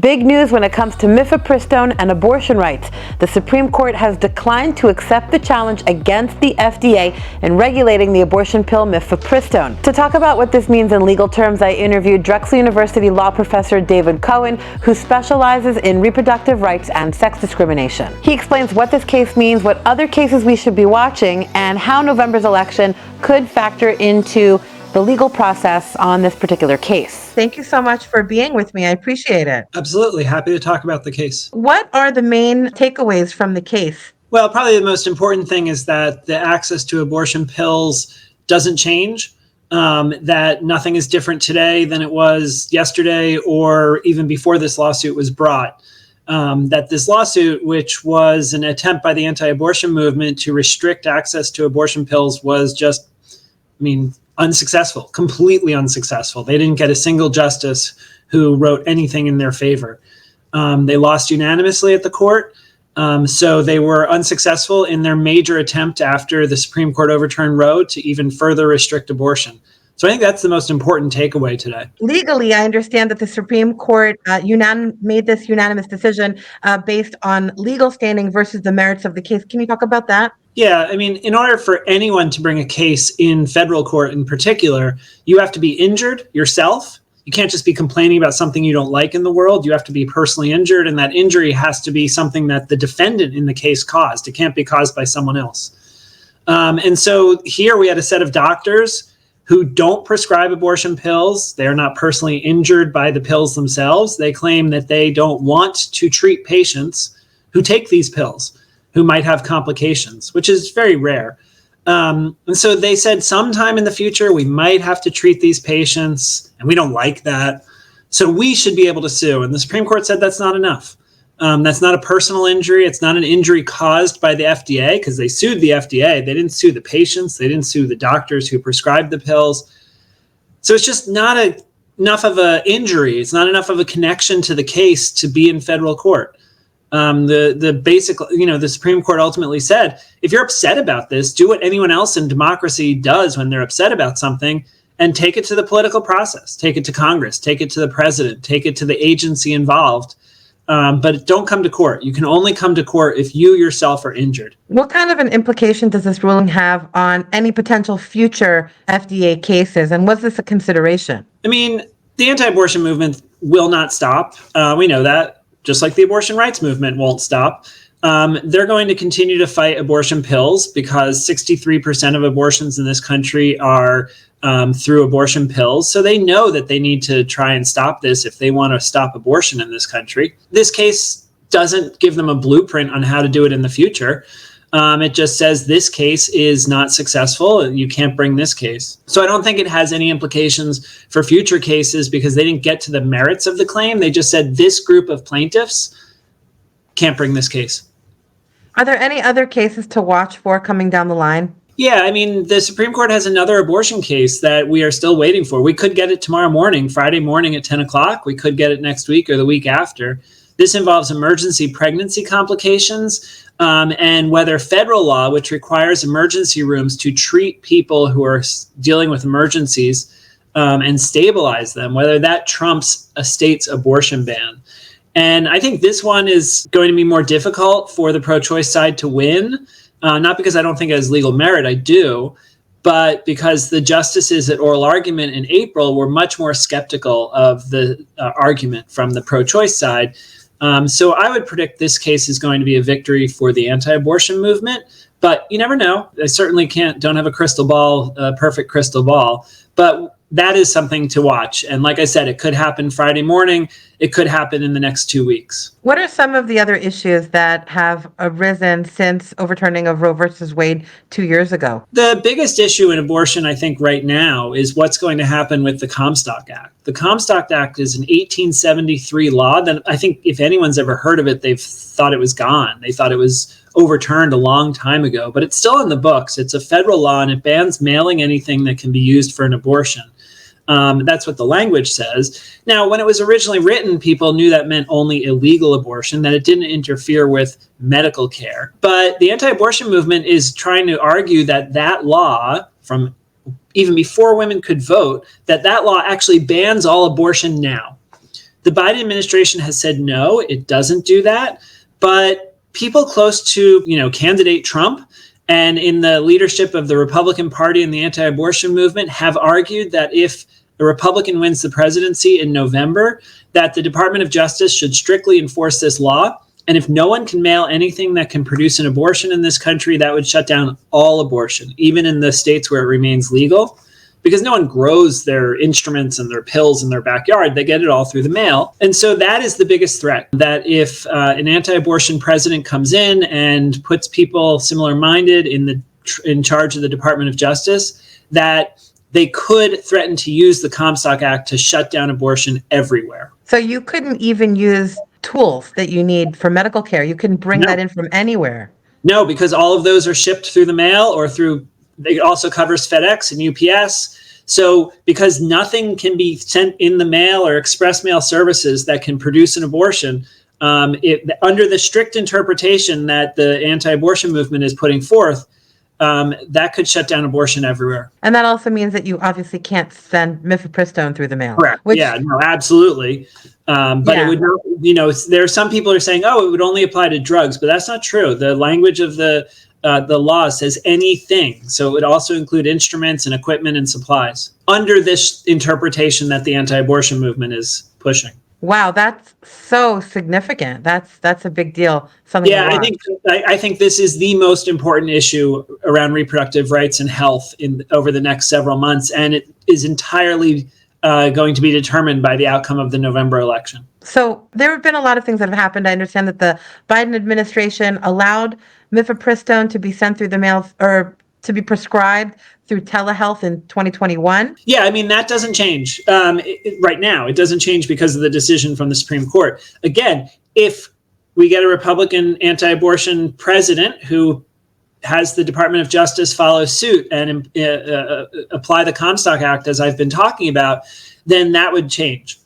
Big news when it comes to Mifepristone and abortion rights. The Supreme Court has declined to accept the challenge against the FDA in regulating the abortion pill Mifepristone. To talk about what this means in legal terms, I interviewed Drexel University law professor David Cohen, who specializes in reproductive rights and sex discrimination. He explains what this case means, what other cases we should be watching, and how November's election could factor into the legal process on this particular case. Thank you so much for being with me. I appreciate it. Absolutely. Happy to talk about the case. What are the main takeaways from the case? Well, probably the most important thing is that the access to abortion pills doesn't change, that nothing is different today than it was yesterday or even before this lawsuit was brought. That this lawsuit, which was an attempt by the anti-abortion movement to restrict access to abortion pills, was just, unsuccessful, completely unsuccessful. They didn't get a single justice who wrote anything in their favor. They lost unanimously at the court. So they were unsuccessful in their major attempt after the Supreme Court overturned Roe to even further restrict abortion. So I think that's the most important takeaway today. Legally, I understand that the Supreme Court made this unanimous decision based on legal standing versus the merits of the case. Can you talk about that? Yeah, in order for anyone to bring a case in federal court in particular, you have to be injured yourself. You can't just be complaining about something you don't like in the world. You have to be personally injured, and that injury has to be something that the defendant in the case caused. It can't be caused by someone else. And so here we had a set of doctors who don't prescribe abortion pills. They are not personally injured by the pills themselves. They claim that they don't want to treat patients who take these pills, who might have complications, which is very rare. And so they said sometime in the future, we might have to treat these patients, and we don't like that. So we should be able to sue. And the Supreme Court said that's not enough. That's not a personal injury. It's not an injury caused by the FDA, because they sued the FDA. They didn't sue the patients. They didn't sue the doctors who prescribed the pills. So it's just not enough of an injury. It's not enough of a connection to the case to be in federal court. The Supreme Court ultimately said, if you're upset about this, do what anyone else in democracy does when they're upset about something, and take it to the political process, take it to Congress, take it to the president, take it to the agency involved. But don't come to court. You can only come to court if you yourself are injured. What kind of an implication does this ruling have on any potential future FDA cases? And was this a consideration? The anti-abortion movement will not stop. We know that. Just like the abortion rights movement won't stop. They're going to continue to fight abortion pills because 63% of abortions in this country are through abortion pills. So they know that they need to try and stop this if they want to stop abortion in this country. This case doesn't give them a blueprint on how to do it in the future. It just says this case is not successful and you can't bring this case. So I don't think it has any implications for future cases because they didn't get to the merits of the claim. They just said this group of plaintiffs can't bring this case. Are there any other cases to watch for coming down the line? Yeah, the Supreme Court has another abortion case that we are still waiting for. We could get it tomorrow morning, Friday morning at 10 o'clock. We could get it next week or the week after. This involves emergency pregnancy complications and whether federal law, which requires emergency rooms to treat people who are dealing with emergencies and stabilize them, whether that trumps a state's abortion ban. And I think this one is going to be more difficult for the pro-choice side to win, not because I don't think it has legal merit, I do, but because the justices at oral argument in April were much more skeptical of the argument from the pro-choice side. So I would predict this case is going to be a victory for the anti-abortion movement, but you never know. I certainly don't have a perfect crystal ball, but that is something to watch. And like I said, it could happen Friday morning. It could happen in the next 2 weeks. What are some of the other issues that have arisen since overturning of Roe versus Wade 2 years ago? The biggest issue in abortion, I think, right now is what's going to happen with the Comstock Act. The Comstock Act is an 1873 law that I think if anyone's ever heard of it, they've thought it was gone. They thought it was overturned a long time ago, but it's still in the books. It's a federal law and it bans mailing anything that can be used for an abortion. That's what the language says. Now, when it was originally written, people knew that meant only illegal abortion, that it didn't interfere with medical care. But the anti-abortion movement is trying to argue that that law, from even before women could vote, that law actually bans all abortion now. The Biden administration has said no, it doesn't do that. But people close to, candidate Trump and in the leadership of the Republican Party and the anti-abortion movement have argued that if a Republican wins the presidency in November, that the Department of Justice should strictly enforce this law. And if no one can mail anything that can produce an abortion in this country, that would shut down all abortion, even in the states where it remains legal, because no one grows their instruments and their pills in their backyard. They get it all through the mail. And so that is the biggest threat, that if an anti-abortion president comes in and puts people similar-minded in charge of the Department of Justice, that they could threaten to use the Comstock Act to shut down abortion everywhere. So you couldn't even use tools that you need for medical care. You can bring that in from anywhere. No, because all of those are shipped through the mail or it also covers FedEx and UPS. So because nothing can be sent in the mail or express mail services that can produce an abortion, under the strict interpretation that the anti-abortion movement is putting forth, that could shut down abortion everywhere. And that also means that you obviously can't send Mifepristone through the mail. Correct. Absolutely. But it would not, there are some people who are saying, it would only apply to drugs, but that's not true. The language of the law says anything. So it would also include instruments and equipment and supplies under this interpretation that the anti-abortion movement is pushing. Wow, that's so significant. That's a big deal. I think this is the most important issue around reproductive rights and health over the next several months, and it is entirely going to be determined by the outcome of the November election. So there have been a lot of things that have happened. I understand that the Biden administration allowed Mifepristone to be sent through the mail or to be prescribed through telehealth in 2021. Yeah, I mean, that doesn't change right now. It doesn't change because of the decision from the Supreme Court. Again, if we get a Republican anti-abortion president who has the Department of Justice follow suit and apply the Comstock Act, as I've been talking about, then that would change.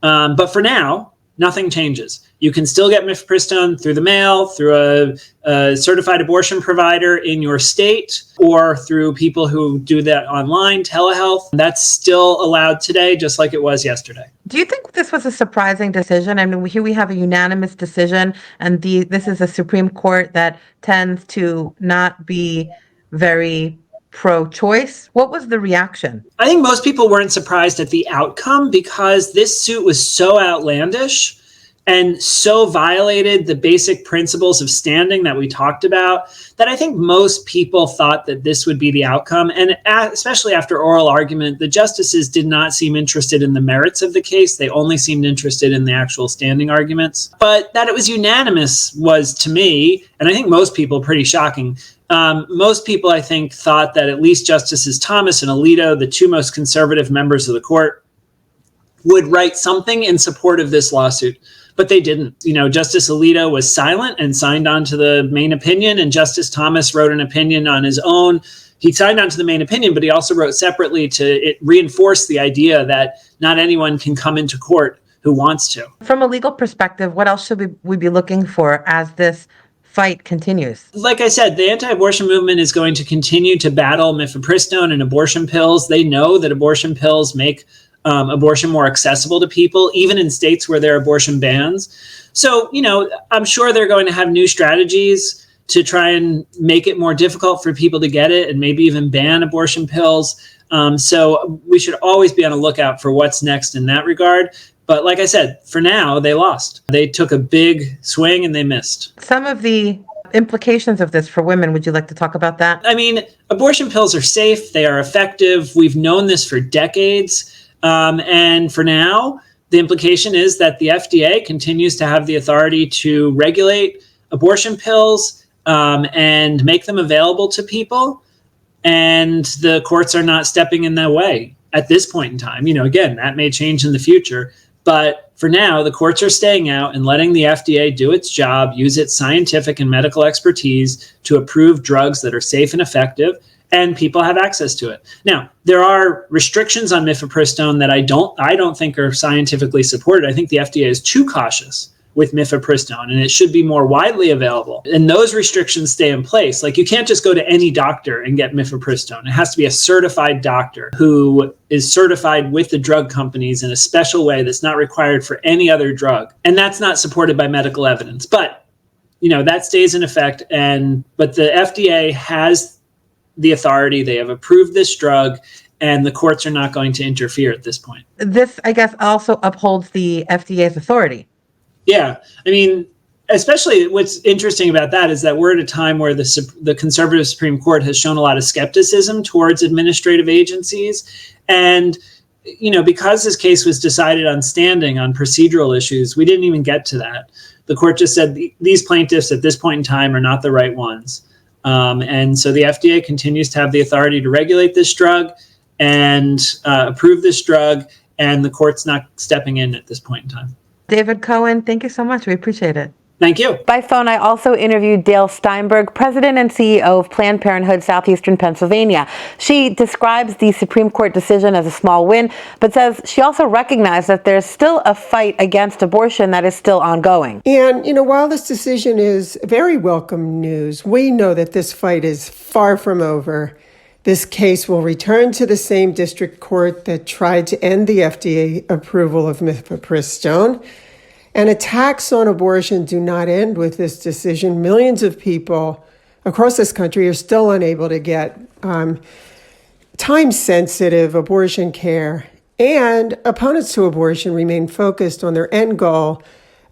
But for now, nothing changes. You can still get Mifepristone through the mail, through a certified abortion provider in your state, or through people who do that online, telehealth. That's still allowed today, just like it was yesterday. Do you think this was a surprising decision? I mean, here we have a unanimous decision, and this is a Supreme Court that tends to not be very pro-choice. What was the reaction? I think most people weren't surprised at the outcome because this suit was so outlandish and so violated the basic principles of standing that we talked about, that I think most people thought that this would be the outcome. And especially after oral argument, the justices did not seem interested in the merits of the case. They only seemed interested in the actual standing arguments. But that it was unanimous was, to me, and I think most people, pretty shocking. Most people, I think, thought that at least Justices Thomas and Alito, the two most conservative members of the court, would write something in support of this lawsuit. But they didn't. Justice Alito was silent and signed on to the main opinion, and Justice Thomas wrote an opinion on his own. He signed on to the main opinion, but he also wrote separately to reinforce the idea that not anyone can come into court who wants to. From a legal perspective, what else should we be looking for as this fight continues? Like I said, the anti-abortion movement is going to continue to battle Mifepristone and abortion pills. They know that abortion pills make abortion more accessible to people, even in states where there are abortion bans. So, I'm sure they're going to have new strategies to try and make it more difficult for people to get it and maybe even ban abortion pills. So we should always be on the lookout for what's next in that regard. But like I said, for now, they lost. They took a big swing and they missed. Some of the implications of this for women, would you like to talk about that? I mean, abortion pills are safe. They are effective. We've known this for decades. And for now, the implication is that the FDA continues to have the authority to regulate abortion pills and make them available to people. And the courts are not stepping in that way at this point in time. Again, that may change in the future. But for now, the courts are staying out and letting the FDA do its job, use its scientific and medical expertise to approve drugs that are safe and effective, and people have access to it. Now, there are restrictions on Mifepristone that I don't think are scientifically supported. I think the FDA is too cautious with mifepristone, and it should be more widely available. And those restrictions stay in place. Like, you can't just go to any doctor and get mifepristone. It has to be a certified doctor who is certified with the drug companies in a special way that's not required for any other drug. And that's not supported by medical evidence. But, that stays in effect. But the FDA has the authority. They have approved this drug, and the courts are not going to interfere at this point. This, I guess, also upholds the FDA's authority. Yeah. I mean, especially what's interesting about that is that we're at a time where the conservative Supreme Court has shown a lot of skepticism towards administrative agencies. And, because this case was decided on standing on procedural issues, we didn't even get to that. The court just said these plaintiffs at this point in time are not the right ones. And so the FDA continues to have the authority to regulate this drug and approve this drug, and the court's not stepping in at this point in time. David Cohen, thank you so much. We appreciate it. Thank you. By phone, I also interviewed Dale Steinberg, President and CEO of Planned Parenthood Southeastern Pennsylvania. She describes the Supreme Court decision as a small win, but says she also recognized that there's still a fight against abortion that is still ongoing. And, while this decision is very welcome news, we know that this fight is far from over. This case will return to the same district court that tried to end the FDA approval of mifepristone. And attacks on abortion do not end with this decision. Millions of people across this country are still unable to get time-sensitive abortion care. And opponents to abortion remain focused on their end goal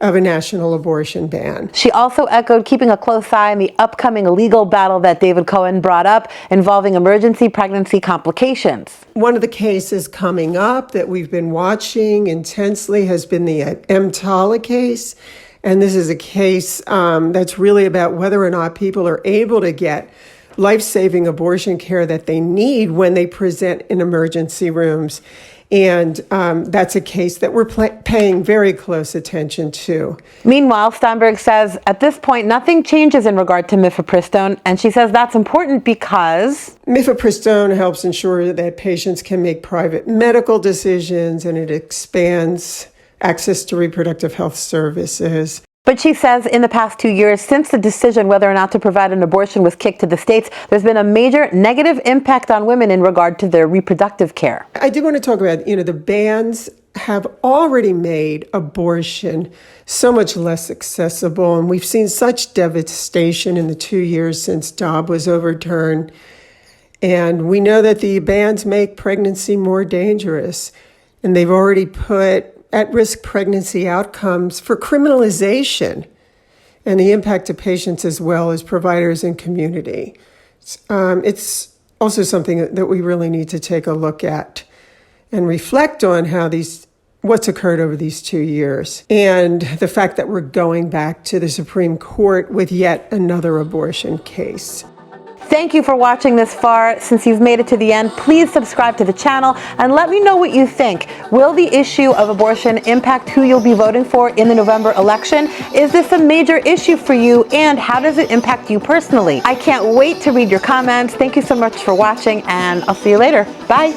of a national abortion ban. She also echoed keeping a close eye on the upcoming legal battle that David Cohen brought up involving emergency pregnancy complications. One of the cases coming up that we've been watching intensely has been the EMTALA case. And this is a case that's really about whether or not people are able to get life-saving abortion care that they need when they present in emergency rooms. And that's a case that we're paying very close attention to. Meanwhile, Steinberg says at this point, nothing changes in regard to mifepristone. And she says that's important because mifepristone helps ensure that patients can make private medical decisions, and it expands access to reproductive health services. But she says in the past 2 years, since the decision whether or not to provide an abortion was kicked to the states, there's been a major negative impact on women in regard to their reproductive care. I do want to talk about, the bans have already made abortion so much less accessible. And we've seen such devastation in the 2 years since Dobbs was overturned. And we know that the bans make pregnancy more dangerous. And they've already put at-risk pregnancy outcomes for criminalization and the impact to patients as well as providers and community. It's also something that we really need to take a look at and reflect on what's occurred over these 2 years, and the fact that we're going back to the Supreme Court with yet another abortion case. Thank you for watching this far. Since you've made it to the end, please subscribe to the channel and let me know what you think. Will the issue of abortion impact who you'll be voting for in the November election? Is this a major issue for you, and how does it impact you personally? I can't wait to read your comments. Thank you so much for watching, and I'll see you later. Bye.